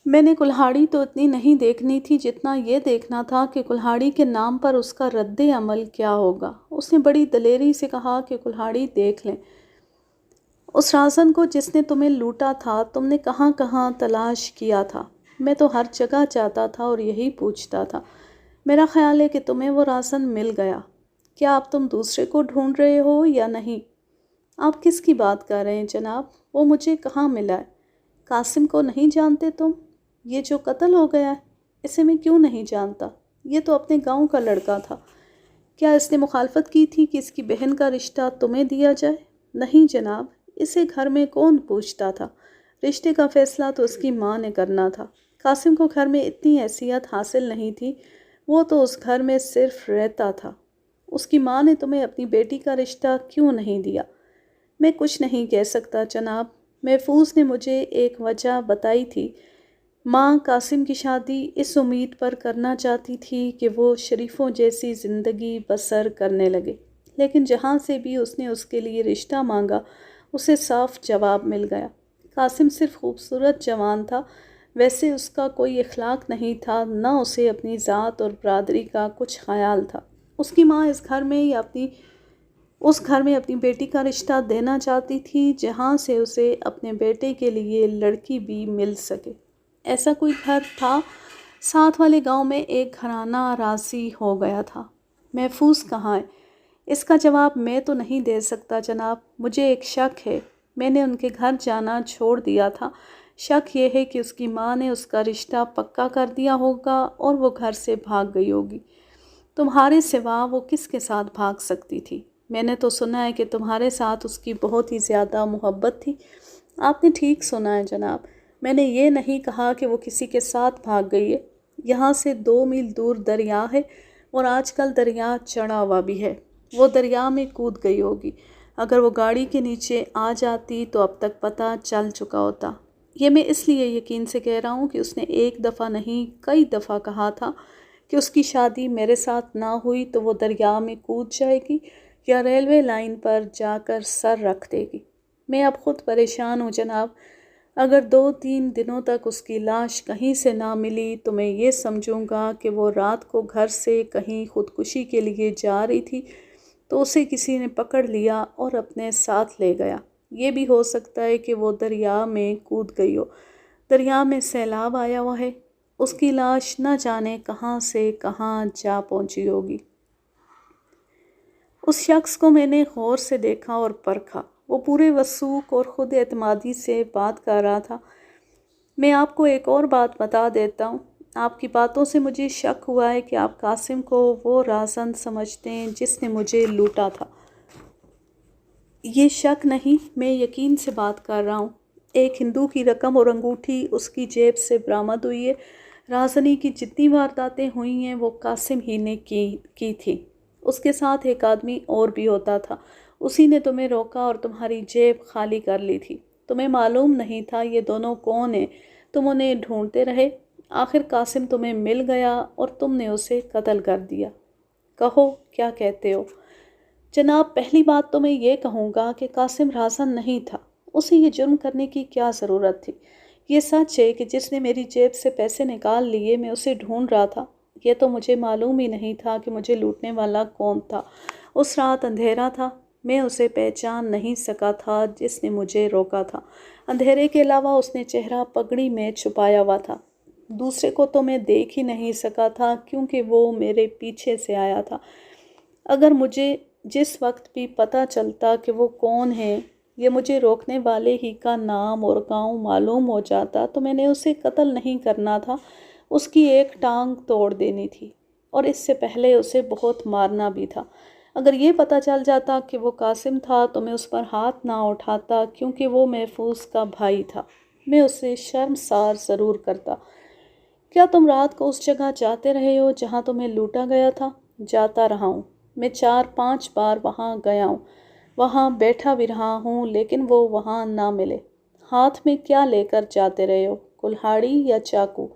میں نے کلہاڑی تو اتنی نہیں دیکھنی تھی جتنا یہ دیکھنا تھا کہ کلہاڑی کے نام پر اس کا رد عمل کیا ہوگا۔ اس نے بڑی دلیری سے کہا کہ کلہاڑی دیکھ لیں۔ اس رازن کو جس نے تمہیں لوٹا تھا تم نے کہاں کہاں تلاش کیا تھا؟ میں تو ہر جگہ جاتا تھا اور یہی پوچھتا تھا۔ میرا خیال ہے کہ تمہیں وہ رازن مل گیا۔ کیا اب تم دوسرے کو ڈھونڈ رہے ہو یا نہیں؟ آپ کس کی بات کر رہے ہیں جناب؟ وہ مجھے کہاں ملا ہے؟ قاسم کو نہیں جانتے تم؟ یہ جو قتل ہو گیا ہے اسے میں کیوں نہیں جانتا؟ یہ تو اپنے گاؤں کا لڑکا تھا۔ کیا اس نے مخالفت کی تھی کہ اس کی بہن کا رشتہ تمہیں دیا جائے؟ نہیں جناب، اسے گھر میں کون پوچھتا تھا؟ رشتے کا فیصلہ تو اس کی ماں نے کرنا تھا۔ قاسم کو گھر میں اتنی حیثیت حاصل نہیں تھی، وہ تو اس گھر میں صرف رہتا تھا۔ اس کی ماں نے تمہیں اپنی بیٹی کا رشتہ کیوں نہیں دیا؟ میں کچھ نہیں کہہ سکتا جناب۔ محفوظ نے مجھے ایک وجہ بتائی تھی۔ ماں قاسم کی شادی اس امید پر کرنا چاہتی تھی کہ وہ شریفوں جیسی زندگی بسر کرنے لگے، لیکن جہاں سے بھی اس نے اس کے لیے رشتہ مانگا اسے صاف جواب مل گیا۔ قاسم صرف خوبصورت جوان تھا، ویسے اس کا کوئی اخلاق نہیں تھا، نہ اسے اپنی ذات اور برادری کا کچھ خیال تھا۔ اس کی ماں اس گھر میں اپنی بیٹی کا رشتہ دینا چاہتی تھی جہاں سے اسے اپنے بیٹے کے لیے لڑکی بھی مل سکے۔ ایسا کوئی گھر تھا۔ ساتھ والے گاؤں میں ایک گھرانہ راضی ہو گیا تھا۔ محفوظ کہاں ہے؟ اس کا جواب میں تو نہیں دے سکتا جناب۔ مجھے ایک شک ہے۔ میں نے ان کے گھر جانا چھوڑ دیا تھا۔ شک یہ ہے کہ اس کی ماں نے اس کا رشتہ پکا کر دیا ہوگا اور وہ گھر سے بھاگ گئی ہوگی۔ تمہارے سوا وہ کس کے ساتھ بھاگ سکتی تھی؟ میں نے تو سنا ہے کہ تمہارے ساتھ اس کی بہت ہی زیادہ محبت تھی۔ آپ نے ٹھیک سنا ہے جناب۔ میں نے یہ نہیں کہا کہ وہ کسی کے ساتھ بھاگ گئی ہے۔ یہاں سے 2 میل دور دریا ہے اور آج کل دریا چڑھا ہوا بھی ہے۔ وہ دریا میں کود گئی ہوگی۔ اگر وہ گاڑی کے نیچے آ جاتی تو اب تک پتہ چل چکا ہوتا۔ یہ میں اس لیے یقین سے کہہ رہا ہوں کہ اس نے ایک دفعہ نہیں کئی دفعہ کہا تھا کہ اس کی شادی میرے ساتھ نہ ہوئی تو وہ دریا میں کود جائے گی یا ریلوے لائن پر جا کر سر رکھ دے گی۔ میں اب خود پریشان ہوں جناب۔ اگر 2-3 دنوں تک اس کی لاش کہیں سے نہ ملی تو میں یہ سمجھوں گا کہ وہ رات کو گھر سے کہیں خودکشی کے لیے جا رہی تھی تو اسے کسی نے پکڑ لیا اور اپنے ساتھ لے گیا۔ یہ بھی ہو سکتا ہے کہ وہ دریا میں کود گئی ہو۔ دریا میں سیلاب آیا ہوا ہے، اس کی لاش نہ جانے کہاں سے کہاں جا پہنچی ہوگی۔ اس شخص کو میں نے غور سے دیکھا اور پرکھا۔ وہ پورے وثوق اور خود اعتمادی سے بات کر رہا تھا۔ میں آپ کو ایک اور بات بتا دیتا ہوں۔ آپ کی باتوں سے مجھے شک ہوا ہے کہ آپ قاسم کو وہ رازند سمجھتے ہیں جس نے مجھے لوٹا تھا۔ یہ شک نہیں، میں یقین سے بات کر رہا ہوں۔ ایک ہندو کی رقم اور انگوٹھی اس کی جیب سے برآمد ہوئی ہے۔ رازنی کی جتنی وارداتیں ہوئی ہیں وہ قاسم ہی نے کی تھی۔ اس کے ساتھ ایک آدمی اور بھی ہوتا تھا۔ اسی نے تمہیں روکا اور تمہاری جیب خالی کر لی تھی۔ تمہیں معلوم نہیں تھا یہ دونوں کون ہیں۔ تم انہیں ڈھونڈتے رہے، آخر قاسم تمہیں مل گیا اور تم نے اسے قتل کر دیا۔ کہو کیا کہتے ہو؟ جناب، پہلی بات تو میں یہ کہوں گا کہ قاسم رازن نہیں تھا۔ اسے یہ جرم کرنے کی کیا ضرورت تھی؟ یہ سچ ہے کہ جس نے میری جیب سے پیسے نکال لیے میں اسے ڈھونڈ رہا تھا۔ یہ تو مجھے معلوم ہی نہیں تھا کہ مجھے لوٹنے والا کون تھا۔ اس رات اندھیرا تھا، میں اسے پہچان نہیں سکا تھا جس نے مجھے روکا تھا۔ اندھیرے کے علاوہ اس نے چہرہ پگڑی میں چھپایا ہوا تھا۔ دوسرے کو تو میں دیکھ ہی نہیں سکا تھا کیونکہ وہ میرے پیچھے سے آیا تھا۔ اگر مجھے جس وقت بھی پتہ چلتا کہ وہ کون ہے یا مجھے روکنے والے ہی کا نام اور گاؤں معلوم ہو جاتا تو میں نے اسے قتل نہیں کرنا تھا، اس کی ایک ٹانگ توڑ دینی تھی، اور اس سے پہلے اسے بہت مارنا بھی تھا۔ اگر یہ پتہ چل جاتا کہ وہ قاسم تھا تو میں اس پر ہاتھ نہ اٹھاتا کیونکہ وہ محفوظ کا بھائی تھا۔ میں اسے شرمسار ضرور کرتا۔ کیا تم رات کو اس جگہ جاتے رہے ہو جہاں تمہیں لوٹا گیا تھا؟ جاتا رہا ہوں۔ میں 4-5 بار وہاں گیا ہوں، وہاں بیٹھا بھی رہا ہوں، لیکن وہ وہاں نہ ملے۔ ہاتھ میں کیا لے کر جاتے رہے ہو؟ کلہاڑی یا چاقو؟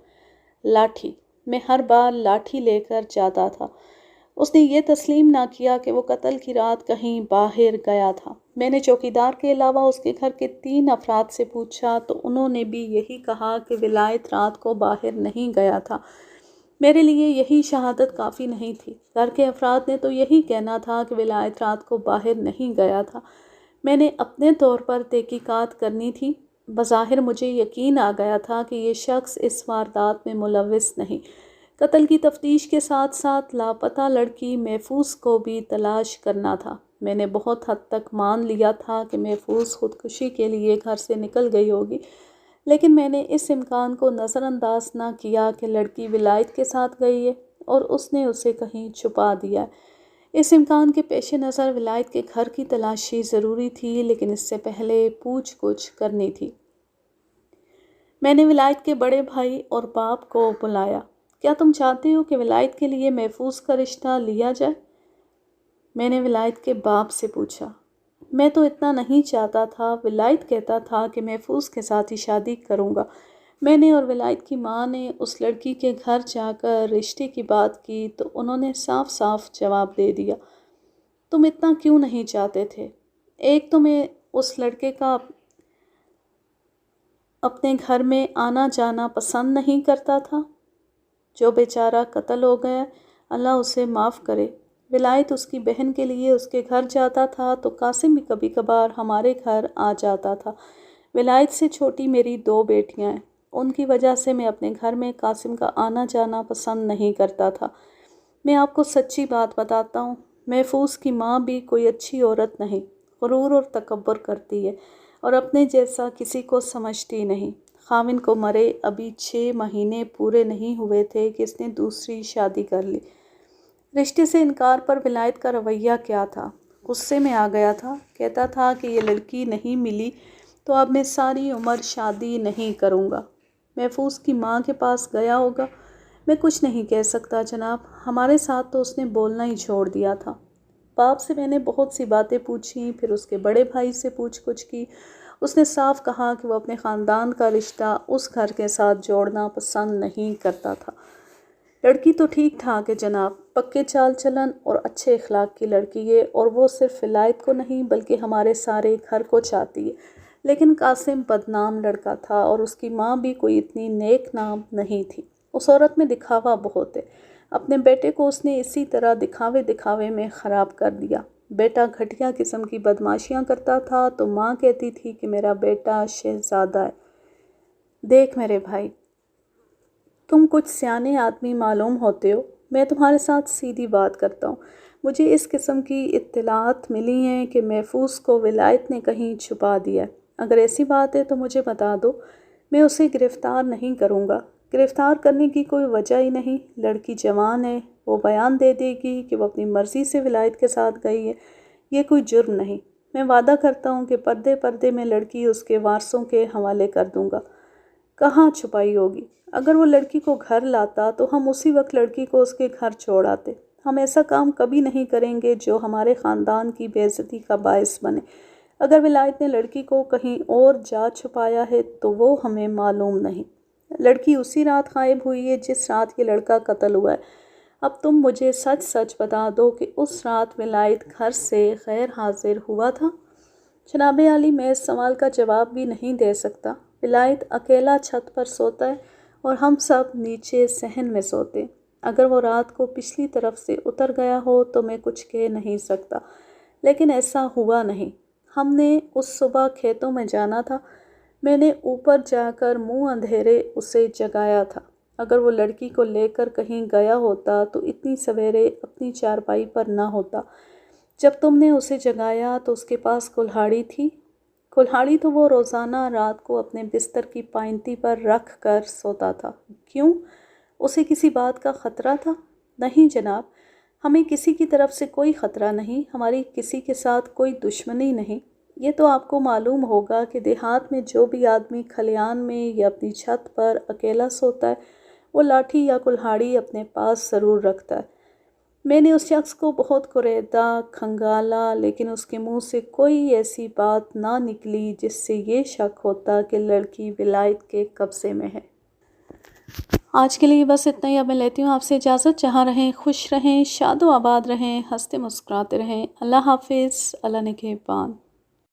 لاٹھی۔ میں ہر بار لاٹھی لے کر جاتا تھا۔ اس نے یہ تسلیم نہ کیا کہ وہ قتل کی رات کہیں باہر گیا تھا۔ میں نے چوکیدار کے علاوہ اس کے گھر کے 3 افراد سے پوچھا تو انہوں نے بھی یہی کہا کہ ولایت رات کو باہر نہیں گیا تھا۔ میرے لیے یہی شہادت کافی نہیں تھی۔ گھر کے افراد نے تو یہی کہنا تھا کہ ولایت رات کو باہر نہیں گیا تھا۔ میں نے اپنے طور پر تحقیقات کرنی تھی۔ بظاہر مجھے یقین آ گیا تھا کہ یہ شخص اس واردات میں ملوث نہیں۔ قتل کی تفتیش کے ساتھ ساتھ لاپتہ لڑکی محفوظ کو بھی تلاش کرنا تھا۔ میں نے بہت حد تک مان لیا تھا کہ محفوظ خودکشی کے لیے گھر سے نکل گئی ہوگی، لیکن میں نے اس امکان کو نظر انداز نہ کیا کہ لڑکی ولایت کے ساتھ گئی ہے اور اس نے اسے کہیں چھپا دیا ہے۔ اس امکان کے پیش نظر ولایت کے گھر کی تلاشی ضروری تھی، لیکن اس سے پہلے پوچھ گچھ کرنی تھی۔ میں نے ولایت کے بڑے بھائی اور باپ کو بلایا۔ کیا تم چاہتے ہو کہ ولایت کے لیے محفوظ کا رشتہ لیا جائے؟ میں نے ولایت کے باپ سے پوچھا۔ میں تو اتنا نہیں چاہتا تھا۔ ولایت کہتا تھا کہ محفوظ کے ساتھ ہی شادی کروں گا۔ میں نے اور ولایت کی ماں نے اس لڑکی کے گھر جا کر رشتے کی بات کی تو انہوں نے صاف صاف جواب دے دیا۔ تم اتنا کیوں نہیں چاہتے تھے؟ ایک تو میں اس لڑکے کا اپنے گھر میں آنا جانا پسند نہیں کرتا تھا، جو بیچارہ قتل ہو گیا، اللہ اسے معاف کرے۔ ولایت اس کی بہن کے لیے اس کے گھر جاتا تھا تو قاسم بھی کبھی کبھار ہمارے گھر آ جاتا تھا۔ ولایت سے چھوٹی میری 2 بیٹیاں ہیں، ان کی وجہ سے میں اپنے گھر میں قاسم کا آنا جانا پسند نہیں کرتا تھا۔ میں آپ کو سچی بات بتاتا ہوں، محفوظ کی ماں بھی کوئی اچھی عورت نہیں، غرور اور تکبر کرتی ہے اور اپنے جیسا کسی کو سمجھتی نہیں۔ خاوند کو مرے ابھی 6 مہینے پورے نہیں ہوئے تھے کہ اس نے دوسری شادی کر لی۔ رشتے سے انکار پر ولایت کا رویہ کیا تھا؟ غصے میں آ گیا تھا۔ کہتا تھا کہ یہ لڑکی نہیں ملی تو اب میں ساری عمر شادی نہیں کروں گا۔ محفوظ کی ماں کے پاس گیا ہوگا۔ میں کچھ نہیں کہہ سکتا جناب، ہمارے ساتھ تو اس نے بولنا ہی چھوڑ دیا تھا۔ باپ سے میں نے بہت سی باتیں پوچھیں، پھر اس کے بڑے بھائی سے پوچھ گچھ کی۔ اس نے صاف کہا کہ وہ اپنے خاندان کا رشتہ اس گھر کے ساتھ جوڑنا پسند نہیں کرتا تھا۔ لڑکی تو ٹھیک ٹھاک ہے جناب، پکے چال چلن اور اچھے اخلاق کی لڑکی ہے، اور وہ صرف ولایت کو نہیں بلکہ ہمارے سارے گھر کو چاہتی ہے۔ لیکن قاسم بدنام لڑکا تھا، اور اس کی ماں بھی کوئی اتنی نیک نام نہیں تھی۔ اس عورت میں دکھاوا بہت ہے۔ اپنے بیٹے کو اس نے اسی طرح دکھاوے میں خراب کر دیا۔ بیٹا گھٹیا قسم کی بدمعاشیاں کرتا تھا تو ماں کہتی تھی کہ میرا بیٹا شہزادہ ہے۔ دیکھ میرے بھائی، تم کچھ سیانے آدمی معلوم ہوتے ہو، میں تمہارے ساتھ سیدھی بات کرتا ہوں۔ مجھے اس قسم کی اطلاعات ملی ہیں کہ محفوظ کو ولایت نے کہیں چھپا دیا ہے۔ اگر ایسی بات ہے تو مجھے بتا دو، میں اسے گرفتار نہیں کروں گا۔ گرفتار کرنے کی کوئی وجہ ہی نہیں، لڑکی جوان ہے، وہ بیان دے دے گی کہ وہ اپنی مرضی سے ولایت کے ساتھ گئی ہے، یہ کوئی جرم نہیں۔ میں وعدہ کرتا ہوں کہ پردے میں لڑکی اس کے وارثوں کے حوالے کر دوں گا۔ کہاں چھپائی ہوگی؟ اگر وہ لڑکی کو گھر لاتا تو ہم اسی وقت لڑکی کو اس کے گھر چھوڑ آتے۔ ہم ایسا کام کبھی نہیں کریں گے جو ہمارے خاندان کی بے عزتی کا باعث بنے۔ اگر ولایت نے لڑکی کو کہیں اور جا چھپایا ہے تو وہ ہمیں معلوم نہیں۔ لڑکی اسی رات غائب ہوئی ہے جس رات یہ لڑکا قتل ہوا ہے۔ اب تم مجھے سچ سچ بتا دو کہ اس رات ولایت گھر سے غیر حاضر ہوا تھا؟ جناب عالی، میں اس سوال کا جواب بھی نہیں دے سکتا۔ ولایت اکیلا چھت پر سوتا ہے اور ہم سب نیچے صحن میں سوتے۔ اگر وہ رات کو پچھلی طرف سے اتر گیا ہو تو میں کچھ کہہ نہیں سکتا، لیکن ایسا ہوا نہیں۔ ہم نے اس صبح کھیتوں میں جانا تھا، میں نے اوپر جا کر منہ اندھیرے اسے جگایا تھا۔ اگر وہ لڑکی کو لے کر کہیں گیا ہوتا تو اتنی سویرے اپنی چارپائی پر نہ ہوتا۔ جب تم نے اسے جگایا تو اس کے پاس کلہاڑی تھی؟ کلہاڑی تو وہ روزانہ رات کو اپنے بستر کی پائنتی پر رکھ کر سوتا تھا۔ کیوں؟ اسے کسی بات کا خطرہ تھا؟ نہیں جناب، ہمیں کسی کی طرف سے کوئی خطرہ نہیں، ہماری کسی کے ساتھ کوئی دشمنی نہیں۔ یہ تو آپ کو معلوم ہوگا کہ دیہات میں جو بھی آدمی کھلیان میں یا اپنی چھت پر اکیلا سوتا ہے وہ لاٹھی یا کلہاڑی اپنے پاس ضرور رکھتا ہے۔ میں نے اس شخص کو بہت کریدا، کھنگالا، لیکن اس کے منہ سے کوئی ایسی بات نہ نکلی جس سے یہ شک ہوتا کہ لڑکی ولایت کے قبضے میں ہے۔ آج کے لیے بس اتنا ہی، اب میں لیتی ہوں آپ سے اجازت۔ جہاں رہیں خوش رہیں، شاد و آباد رہیں، ہنستے مسکراتے رہیں۔ اللہ حافظ، اللہ نگہبان۔